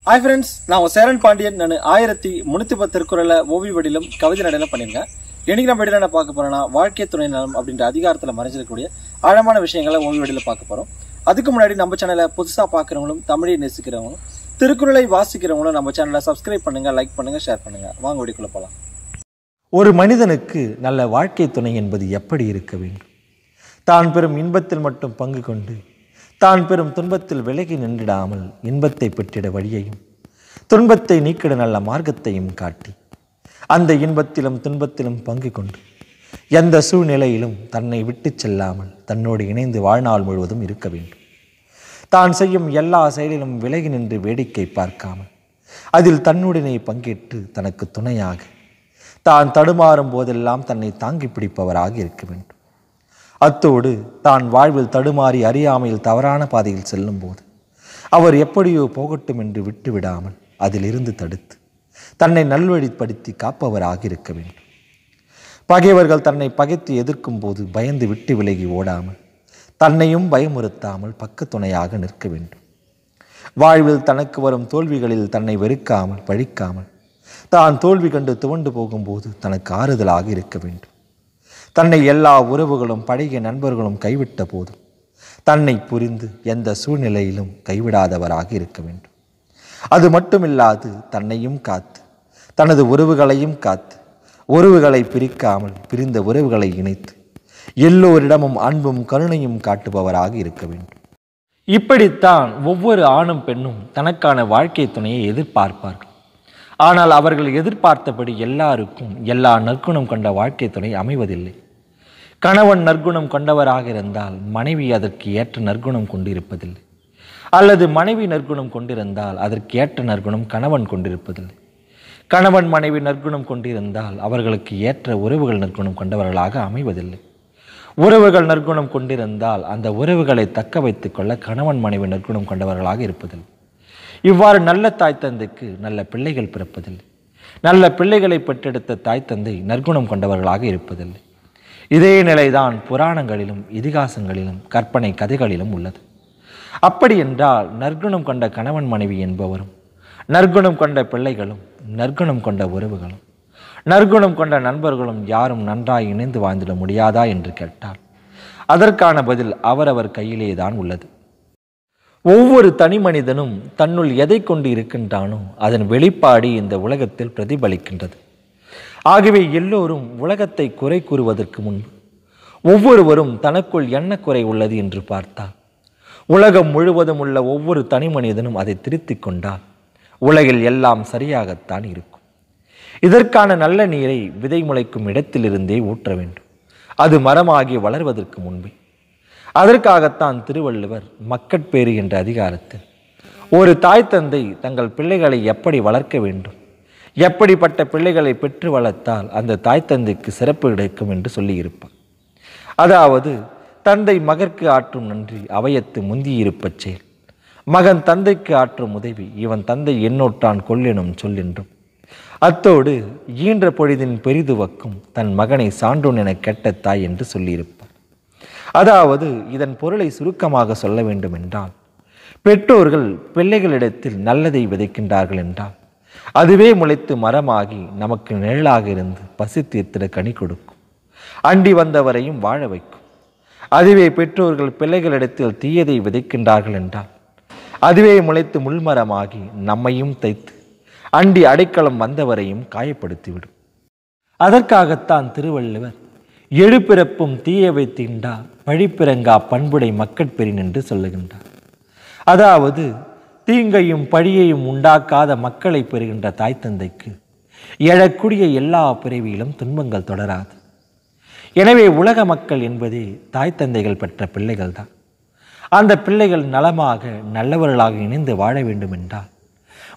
Hi friends, நான் சேரன் பாண்டியன். நான் 1310 திருக்குறளை ஓவிய வடிலும் கவிதை நடையில பண்ணியிருக்கேன். இன்னைக்கு நம்ம வீடியோல என்ன பார்க்க போறோம்னா, வாழ்க்கை துணை நலம் அப்படின்ற அதிகாரத்தில் மறைஞ்சிருக்கக்கூடிய ஆழமான விஷயங்களை ஓவிய வடியில பார்க்க போறோம். அதுக்கு முன்னாடி நம்ம சேனலை புதுசாக பார்க்குறவங்களும் தமிழை நேசிக்கிறவங்களும் திருக்குறளை வாசிக்கிறவங்களும் நம்ம சேனலை சப்ஸ்கிரைப் பண்ணுங்க, லைக் பண்ணுங்க, ஷேர் பண்ணுங்க. வாங்க வீடியோக்குள்ள போகலாம். ஒரு மனிதனுக்கு நல்ல வாழ்க்கை துணை என்பது எப்படி இருக்க வேண்டும்? தான் பெறும் இன்பத்தில் மட்டும் பங்கு கொண்டு தான் பெறும் துன்பத்தில் விலகி நின்றிடாமல் இன்பத்தை பெற்றிட வழியையும் துன்பத்தை நீக்கிட நல்ல மார்க்கத்தையும் காட்டி அந்த இன்பத்திலும் துன்பத்திலும் பங்கு கொண்டு எந்த சூழ்நிலையிலும் தன்னை விட்டு செல்லாமல் தன்னோடு இணைந்து வாழ்நாள் முழுவதும் இருக்க வேண்டும். தான் செய்யும் எல்லா செயலிலும் விலகி நின்று வேடிக்கை பார்க்காமல் அதில் தன்னுடனே பங்கேற்று தனக்கு துணையாக தான் தடுமாறும் போதெல்லாம் தன்னை தாங்கி பிடிப்பவராக இருக்க வேண்டும். அத்தோடு தான் வாழ்வில் தடுமாறி அறியாமையில் தவறான பாதையில் செல்லும் போது அவர் எப்படியோ போகட்டும் என்று விட்டு விடாமல் அதிலிருந்து தடுத்து தன்னை நல்வழிப்படுத்தி காப்பவராக இருக்க வேண்டும். பகைவர்கள் தன்னை பகைத்து எதிர்க்கும் போது பயந்து விட்டு விலகி ஓடாமல் தன்னையும் பயமுறுத்தாமல் பக்க துணையாக நிற்க வேண்டும். வாழ்வில் தனக்கு வரும் தோல்விகளில் தன்னை வெறுக்காமல் பழிக்காமல் தான் தோல்வி கண்டு துவண்டு போகும்போது தனக்கு ஆறுதலாக இருக்க வேண்டும். தன்னை எல்லா உறவுகளும் பழகிய நண்பர்களும் கைவிட்ட போதும் தன்னை புரிந்து எந்த சூழ்நிலையிலும் கைவிடாதவராக இருக்க வேண்டும். அது மட்டுமில்லாது தன்னையும் காத்து தனது உறவுகளையும் காத்து உறவுகளை பிரிக்காமல் பிரிந்த உறவுகளை இணைத்து எல்லோரிடமும் அன்பும் கருணையும் காட்டுபவராக இருக்க வேண்டும். இப்படித்தான் ஒவ்வொரு ஆணும் பெண்ணும் தனக்கான வாழ்க்கை துணையை எதிர்பார்ப்பார்கள். ஆனால் அவர்கள் எதிர்பார்த்தபடி எல்லாருக்கும் எல்லா நற்குணம் கொண்ட வாழ்க்கை துணை அமைவதில்லை. கணவன் நற்குணம் கொண்டவராக இருந்தால் மனைவி அதற்கு ஏற்ற நற்குணம் கொண்டிருப்பதில்லை, அல்லது மனைவி நற்குணம் கொண்டிருந்தால் அதற்கு ஏற்ற நற்குணம் கணவன் கொண்டிருப்பதில்லை. கணவன் மனைவி நற்குணம் கொண்டிருந்தால் அவர்களுக்கு ஏற்ற உறவுகள் நற்குணம் கொண்டவர்களாக அமைவதில்லை. உறவுகள் நற்குணம் கொண்டிருந்தால் அந்த உறவுகளை தக்க வைத்துக் கொள்ள கணவன் மனைவி நற்குணம் கொண்டவர்களாக இருப்பதில்லை. இவ்வாறு நல்ல தாய் தந்தைக்கு நல்ல பிள்ளைகள் பிறப்பதில்லை. நல்ல பிள்ளைகளை பெற்றெடுத்த தாய் தந்தை நற்குணம் கொண்டவர்களாக இருப்பதில்லை. இதே நிலைதான் புராணங்களிலும் இதிகாசங்களிலும் கற்பனை கதைகளிலும் உள்ளது. அப்படி என்றால் நற்குணம் கொண்ட கணவன் மனைவி என்பவரும் நற்குணம் கொண்ட பிள்ளைகளும் நற்குணம் கொண்ட உறவுகளும் நற்குணம் கொண்ட நண்பர்களும் யாரும் நன்றாய் இணைந்து வாழ்ந்திட முடியாதா என்று கேட்டால் அதற்கான பதில் அவரவர் கையிலே தான் உள்ளது. ஒவ்வொரு தனி மனிதனும் தன்னுள் எதை கொண்டு இருக்கின்றானோ அதன் வெளிப்பாடு இந்த உலகத்தில் பிரதிபலிக்கின்றது. ஆகவே எல்லோரும் உலகத்தை குறை கூறுவதற்கு முன்பு ஒவ்வொருவரும் தனக்குள் என்ன குறை உள்ளது என்று பார்த்தால் உலகம் முழுவதும் உள்ள ஒவ்வொரு தனி மனிதனும் அதை திருத்திக் கொண்டால் உலகில் எல்லாம் சரியாகத்தான் இருக்கும். இதற்கான நல்ல நீரை விதை முளைக்கும் இடத்திலிருந்தே ஊற்ற வேண்டும், அது மரமாகி வளர்வதற்கு முன்பே. அதற்காகத்தான் திருவள்ளுவர் மக்கட்பேறு என்ற அதிகாரத்தில் ஒரு தாய் தந்தை தங்கள் பிள்ளைகளை எப்படி வளர்க்க வேண்டும், எப்படிப்பட்ட பிள்ளைகளை பெற்று வளர்த்தால் அந்த தாய் தந்தைக்கு சிறப்பு கிடைக்கும் என்று சொல்லியிருப்பார். அதாவது, தந்தை மகற்கு ஆற்றும் நன்றி அவையத்து முந்தியிருப்பச் செயல், மகன் தந்தைக்கு ஆற்றும் உதவி இவன் தந்தை எண்ணோற்றான் கொள்ளெனும் சொல் என்றும், அத்தோடு ஈன்ற பொழுதின் பெரிதுவக்கும் தன் மகனை சான்றோன் என கெட்ட தாய் என்று சொல்லியிருப்பார். அதாவது, இதன் பொருளை சுருக்கமாக சொல்ல வேண்டும் என்றால், பெற்றோர்கள் பிள்ளைகளிடத்தில் நல்லதை விதைக்கின்றார்கள் என்றால் அதுவே முளைத்து மரமாகி நமக்கு நிழலாக இருந்து பசி தீர்த்திட கனி கொடுக்கும், அண்டி வந்தவரையும் வாழ வைக்கும். அதுவே பெற்றோர்கள் பிள்ளைகளிடத்தில் தீயதை விதைக்கின்றார்கள் என்றால் அதுவே முளைத்து முள்மரமாகி நம்மையும் தைத்து அண்டி அடைக்கலம் வந்தவரையும் காயப்படுத்திவிடும். அதற்காகத்தான் திருவள்ளுவர் எழுபிறப்பும் தீயவை தீண்டா பழிப்பிறங்கா பண்புடை மக்கட்பெறின் என்று சொல்லுகின்றார். அதாவது, தீங்கையும் பழியையும் உண்டாக்காத மக்களை பெறுகின்ற தாய் தந்தைக்கு எழக்கூடிய எல்லா பிறவியிலும் துன்பங்கள் தொடராது. எனவே உலக மக்கள் என்பதே தாய் தந்தைகள் பெற்ற பிள்ளைகள் தான். அந்த பிள்ளைகள் நலமாக நல்லவர்களாக இணைந்து வாழ வேண்டும் என்றால்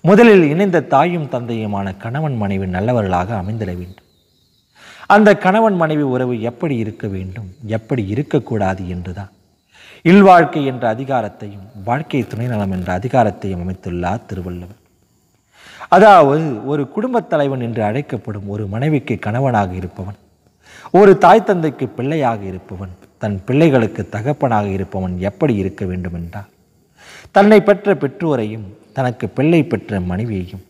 முதலில் இணைந்த தாயும் தந்தையுமான கணவன் மனைவி நல்லவர்களாக அமைந்திட வேண்டும். அந்த கணவன் மனைவி உறவு எப்படி இருக்க வேண்டும், எப்படி இருக்கக்கூடாது என்றுதான் இல்வாழ்க்கை என்ற அதிகாரத்தையும் வாழ்க்கை துணை நலம் என்ற அதிகாரத்தையும் அமைத்துள்ளார் திருவள்ளுவர். அதாவது, ஒரு குடும்பத் தலைவன் என்று அழைக்கப்படும் ஒரு மனைவிக்கு கணவனாக இருப்பவன், ஒரு தாய் தந்தைக்கு பிள்ளையாக இருப்பவன், தன் பிள்ளைகளுக்கு தகப்பனாக இருப்பவன் எப்படி இருக்க வேண்டும் என்றால் தன்னை பெற்ற பெற்றோரையும் தனக்கு பிள்ளை பெற்ற மனைவியையும்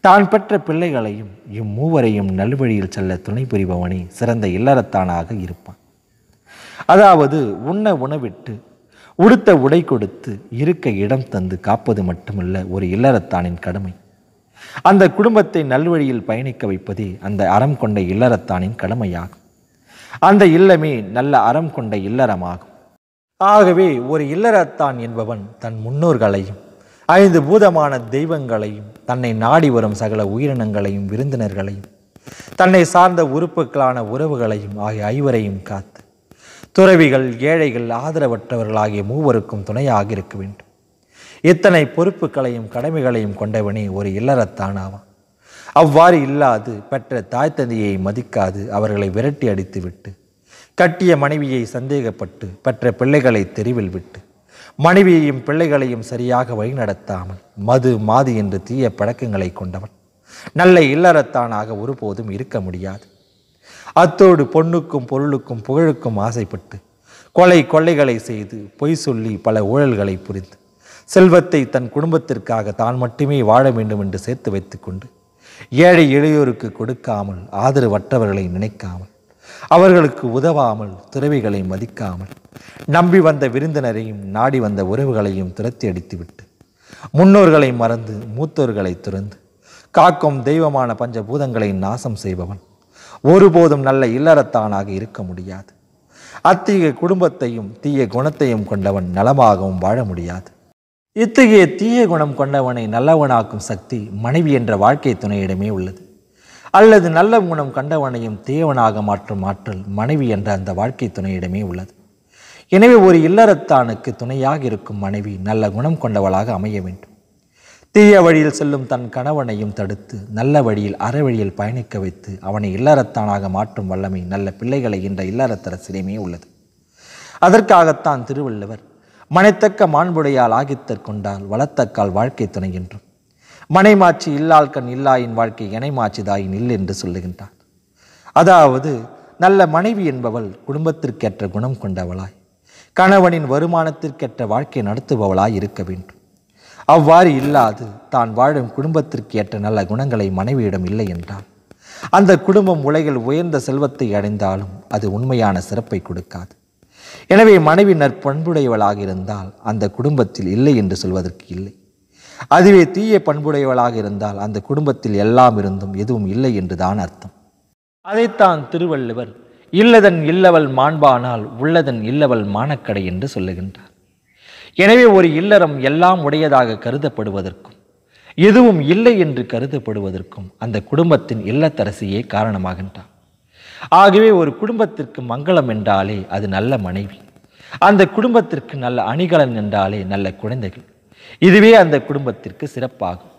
தான் பெற்ற பிள்ளைகளையும் இம்மூவரையும் நல்வழியில் செல்ல துணை புரிபவனே சிறந்த இல்லறத்தானாக இருப்பான். அதாவது உண்ண உணவிட்டு உடுத்த உடை கொடுத்து இருக்க இடம் தந்து காப்பது மட்டுமல்ல ஒரு இல்லறத்தானின் கடமை. அந்த குடும்பத்தை நல்வழியில் பயணிக்க வைப்பதே அந்த அறம் கொண்ட இல்லறத்தானின் கடமையாகும். அந்த இல்லமே நல்ல அறம் கொண்ட இல்லறமாகும். ஆகவே ஒரு இல்லறத்தான் என்பவன் தன் முன்னோர்களையும் 5 பூதமான தெய்வங்களையும் தன்னை நாடி வரும் சகல உயிரினங்களையும் விருந்தினர்களையும் தன்னை சார்ந்த உறுப்புகளான உறவுகளையும் ஆகிய 5வரையும் காத்து துறவிகள் ஏழைகள் ஆதரவற்றவர்கள் ஆகிய மூவருக்கும் துணையாக இருக்க வேண்டும். இத்தனை பொறுப்புகளையும் கடமைகளையும் கொண்டவனே ஒரு இல்லறத்தானாவான். அவ்வாறு இல்லாது பெற்ற தாய் தந்தையை மதிக்காது அவர்களை விரட்டி அடித்து விட்டு கட்டிய மனைவியை சந்தேகப்பட்டு பெற்ற பிள்ளைகளை தெருவில் விட்டு மனைவியையும் பிள்ளைகளையும் சரியாக வழிநடத்தாமல் மது மாது என்று தீய பழக்கங்களை கொண்டவன் நல்ல இல்லறத்தானாக ஒருபோதும் இருக்க முடியாது. அத்தோடு பொன்னுக்கும் பொருளுக்கும் புகழுக்கும் ஆசைப்பட்டு கொள்ளைகளை செய்து பொய் சொல்லி பல ஊழல்களை புரிந்து செல்வத்தை தன் குடும்பத்திற்காக தான் மட்டுமே வாழ வேண்டும் என்று சேர்த்து வைத்து கொண்டு ஏழை எளியோருக்கு கொடுக்காமல் ஆதரவற்றவர்களை நினைக்காமல் அவர்களுக்கு உதவாமல் துறவிகளை மதிக்காமல் நம்பி வந்த விருந்தினரையும் நாடி வந்த உறவுகளையும் துரத்தி அடித்துவிட்டு முன்னோர்களை மறந்து மூத்தோர்களை துறந்து காக்கும் தெய்வமான பஞ்சபூதங்களை நாசம் செய்பவன் ஒருபோதும் நல்ல இல்லறத்தானாக இருக்க முடியாது. அத்தகைய குடும்பத்தையும் தீய குணத்தையும் கொண்டவன் நலமாகவும் வாழ முடியாது. இத்தகைய தீய குணம் கொண்டவனை நல்லவனாக்கும் சக்தி மனைவி என்ற வாழ்க்கை துணையிடமே உள்ளது. அல்லது நல்ல குணம் கண்டவனையும் தீயவனாக மாற்றும் ஆற்றல் மனைவி என்ற அந்த வாழ்க்கை துணையிடமே உள்ளது. எனவே ஒரு இல்லறத்தானுக்கு துணையாக இருக்கும் மனைவி நல்ல குணம் கொண்டவளாக அமைய வேண்டும். தீய வழியில் செல்லும் தன் கணவனையும் தடுத்து நல்ல வழியில் அறவழியில் பயணிக்க வைத்து அவனை இல்லறத்தானாக மாற்றும் வல்லமை நல்ல பிள்ளைகளை என்ற இல்லறத்தரசிடமே உள்ளது. அதற்காகத்தான் திருவள்ளுவர் மனைத்தக்க மாண்புடையால் ஆகித்தற்கொண்டால் வளத்தக்கால் வாழ்க்கை துணை என்றும் மனைமாட்சி இல்லால் கண் இல்லாயின் வாழ்க்கை இணைமாட்சிதாயின் இல்லை என்று சொல்லுகின்றார். அதாவது நல்ல மனைவி என்பவள் குடும்பத்திற்கேற்ற குணம் கொண்டவளாய் கணவனின் வருமானத்திற்கேற்ற வாழ்க்கை நடத்துபவளாய் இருக்க வேண்டும். அவ்வாறு இல்லாது தான் வாழும் குடும்பத்திற்கு ஏற்ற நல்ல குணங்களை மனைவியிடம் இல்லை என்றால் அந்த குடும்பம் உலகில் உயர்ந்த செல்வத்தை அடைந்தாலும் அது உண்மையான சிறப்பை கொடுக்காது. எனவே மனைவி நற்பண்புடையவளாக இருந்தால் அந்த குடும்பத்தில் இல்லை என்று சொல்வதற்கு இல்லை. அதுவே தீய பண்புடையவளாக இருந்தால் அந்த குடும்பத்தில் எல்லாம் இருந்தும் எதுவும் இல்லை என்றுதான் அர்த்தம். அதைத்தான் திருவள்ளுவர் இல்லதன் இல்லவள் மாண்பானால் உள்ளதன் இல்லவள் மானக்கடை என்று சொல்லுகின்றார். எனவே ஒரு இல்லறம் எல்லாம் உடையதாக கருதப்படுவதற்கும் எதுவும் இல்லை என்று கருதப்படுவதற்கும் அந்த குடும்பத்தின் இல்லத்தரசியே காரணமாகின்றார். ஆகவே ஒரு குடும்பத்திற்கு மங்களம் என்றாலே அது நல்ல மனைவி, அந்த குடும்பத்திற்கு நல்ல அணிகலன் என்றாலே நல்ல குழந்தைகள், இதுவே அந்த குடும்பத்திற்கு சிறப்பாகும்.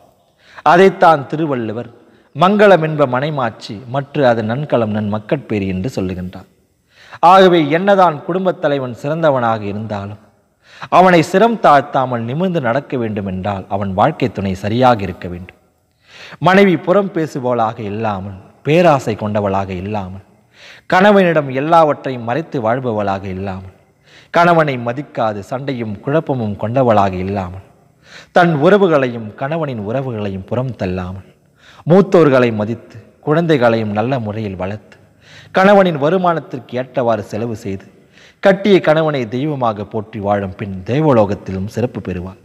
அதைத்தான் திருவள்ளுவர் மங்களம் என்ப மனைமாட்சி மற்ற அது நன்கலம் நன் மக்கட்பேறு என்று சொல்லுகின்றார். ஆகவே என்னதான் குடும்பத் தலைவன் சிறந்தவனாக இருந்தாலும் அவனை சிரம் தாழ்த்தாமல் நிமிர்ந்து நடக்க வேண்டும் என்றால் அவன் வாழ்க்கை துணை சரியாக இருக்க வேண்டும். மனைவி புறம் பேசுபவளாக இல்லாமல் பேராசை கொண்டவளாக இல்லாமல் கணவனிடம் எல்லாவற்றையும் மறைத்து வாழ்பவளாக இல்லாமல் கணவனை மதிக்காது சண்டையும் குழப்பமும் கொண்டவளாக இல்லாமல் தன் உறவுகளையும் கணவனின் உறவுகளையும் புறம் தள்ளாமல் மூத்தோர்களை மதித்து குழந்தைகளையும் நல்ல முறையில் வளர்த்து கணவனின் வருமானத்திற்கு ஏற்றவாறு செலவு செய்து கட்டிய கணவனை தெய்வமாக போற்றி வாழும் பின் தெய்வலோகத்திலும் சிறப்பு பெறுவார்.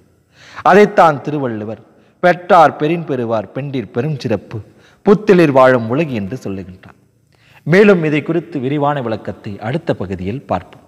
அதைத்தான் திருவள்ளுவர் பெற்றார் பெரின் பெறுவார் பெண்டிர் பெரும் சிறப்பு புத்திலிர் வாழும் உலகு என்று சொல்லுகின்றார். மேலும் இதை குறித்து விரிவான விளக்கத்தை அடுத்த பகுதியில் பார்ப்போம்.